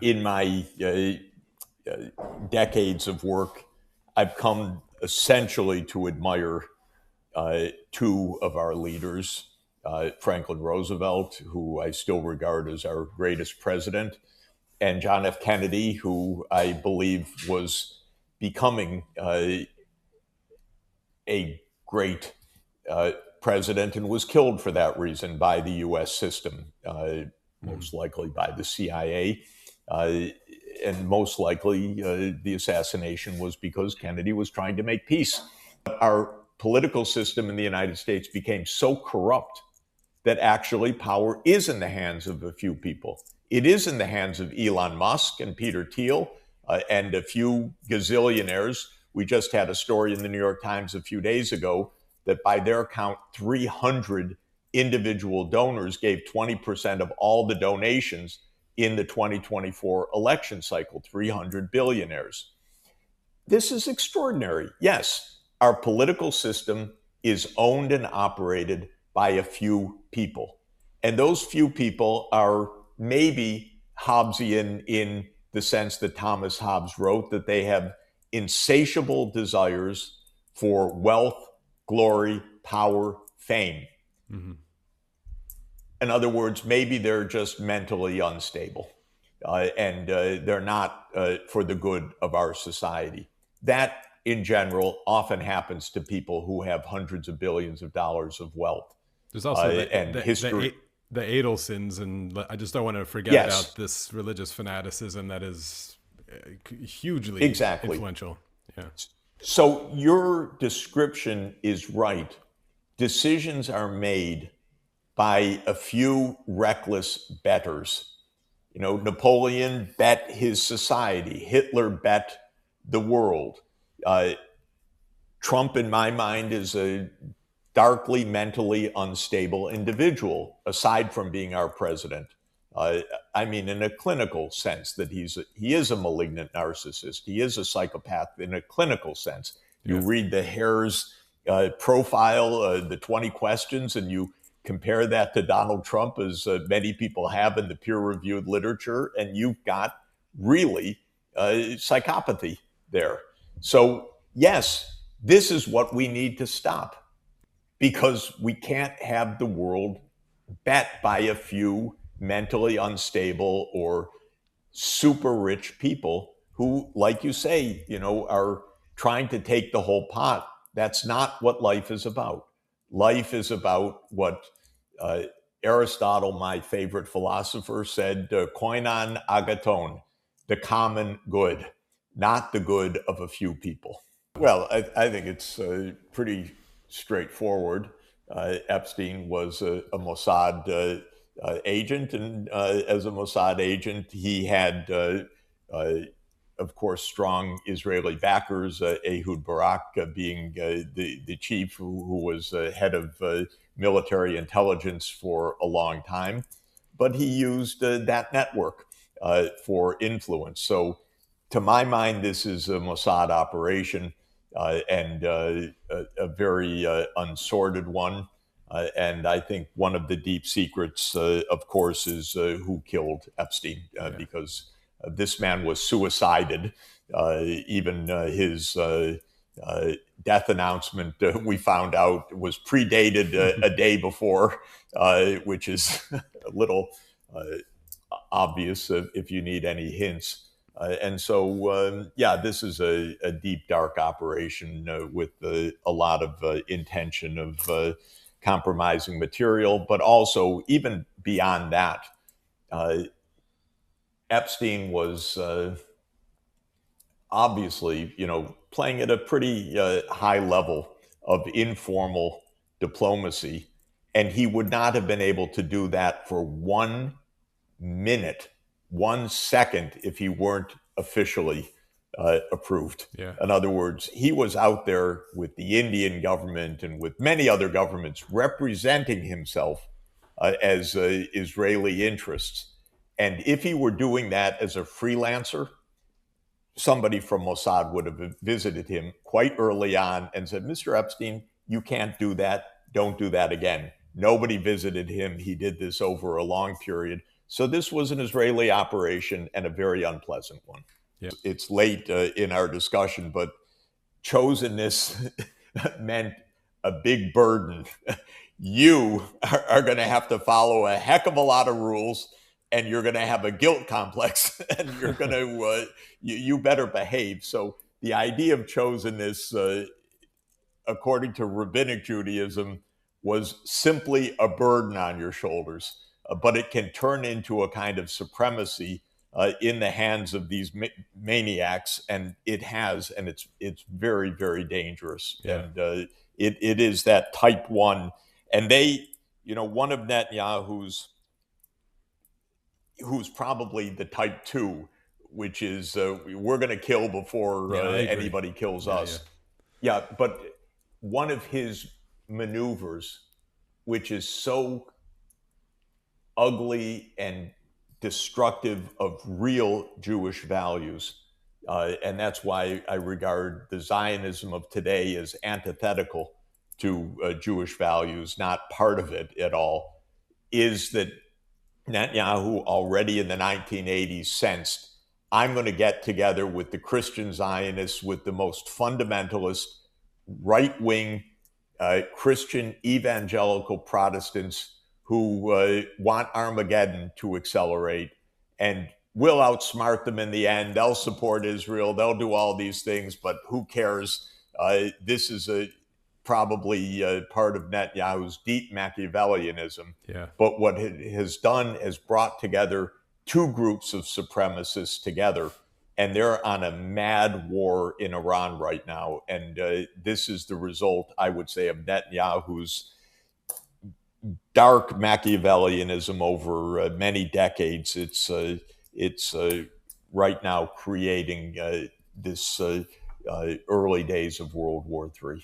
in my decades of work, I've come essentially to admire two of our leaders, Franklin Roosevelt, who I still regard as our greatest president, and John F. Kennedy, who I believe was becoming a great president and was killed for that reason by the U.S. system, most likely by the CIA. And most likely the assassination was because Kennedy was trying to make peace. Our political system in the United States became so corrupt that actually power is in the hands of a few people. It is in the hands of Elon Musk and Peter Thiel and a few gazillionaires. We just had a story in the New York Times a few days ago that by their count, 300 individual donors gave 20% of all the donations in the 2024 election cycle, 300 billionaires. This is extraordinary. Yes, our political system is owned and operated by a few people. And those few people are maybe Hobbesian in the sense that Thomas Hobbes wrote, that they have insatiable desires for wealth, glory, power, fame. Mm-hmm. In other words, maybe they're just mentally unstable and they're not for the good of our society. That, in general, often happens to people who have hundreds of billions of dollars of wealth. There's also the Adelsons, and I just don't want to forget about this religious fanaticism that is hugely influential. Yeah. So your description is right. Decisions are made by a few reckless bettors. You know, Napoleon bet his society. Hitler bet the world. Trump, in my mind, is a darkly mentally unstable individual, aside from being our president. I mean, in a clinical sense, that he is a malignant narcissist. He is a psychopath in a clinical sense. You read the Hare's profile, the 20 questions, and you compare that to Donald Trump, as many people have in the peer-reviewed literature, and you've got really psychopathy there. So, yes, this is what we need to stop, because we can't have the world bet by a few mentally unstable or super rich people who, like you say, you know, are trying to take the whole pot. That's not what life is about. Life is about what Aristotle, my favorite philosopher, said, koinon agaton, the common good, not the good of a few people. Well, I think it's pretty straightforward. Epstein was a Mossad agent, and as a Mossad agent, he had, of course, strong Israeli backers, Ehud Barak being the chief who was head of military intelligence for a long time. But he used that network for influence. So to my mind, this is a Mossad operation and a very unsorted one. And I think one of the deep secrets, of course, is who killed Epstein, because this man was suicided. Even his death announcement, we found out, was predated a day before, which is a little obvious if you need any hints. And so, this is a deep, dark operation with a lot of intention of compromising material, but also, even beyond that, Epstein was obviously, you know, playing at a pretty high level of informal diplomacy, and he would not have been able to do that for 1 minute, 1 second, if he weren't officially approved. Yeah. In other words, he was out there with the Indian government and with many other governments representing himself as Israeli interests. And if he were doing that as a freelancer, somebody from Mossad would have visited him quite early on and said, Mr. Epstein, you can't do that. Don't do that again. Nobody visited him. He did this over a long period. So this was an Israeli operation and a very unpleasant one. Yeah. It's late in our discussion, but chosenness meant a big burden. You are going to have to follow a heck of a lot of rules, and you're going to have a guilt complex, and you're going to you better behave. So the idea of chosenness, according to rabbinic Judaism, was simply a burden on your shoulders, but it can turn into a kind of supremacy in the hands of these maniacs, and it has, and it's very, very dangerous. Yeah. And it is that type 1, and they, one of Netanyahu's, who's probably the type 2, which is we're going to kill before anybody kills us. Yeah, but one of his maneuvers, which is so ugly and destructive of real Jewish values, and that's why I regard the Zionism of today as antithetical to Jewish values, not part of it at all, is that Netanyahu already in the 1980s sensed, I'm going to get together with the Christian Zionists, with the most fundamentalist, right-wing Christian evangelical Protestants who want Armageddon to accelerate, and we'll outsmart them in the end. They'll support Israel. They'll do all these things, but who cares? This is probably part of Netanyahu's deep Machiavellianism. Yeah. But what it has done is brought together two groups of supremacists together, and they're on a mad war in Iran right now. And this is the result, I would say, of Netanyahu's dark Machiavellianism over many decades. It's right now creating this early days of World War III.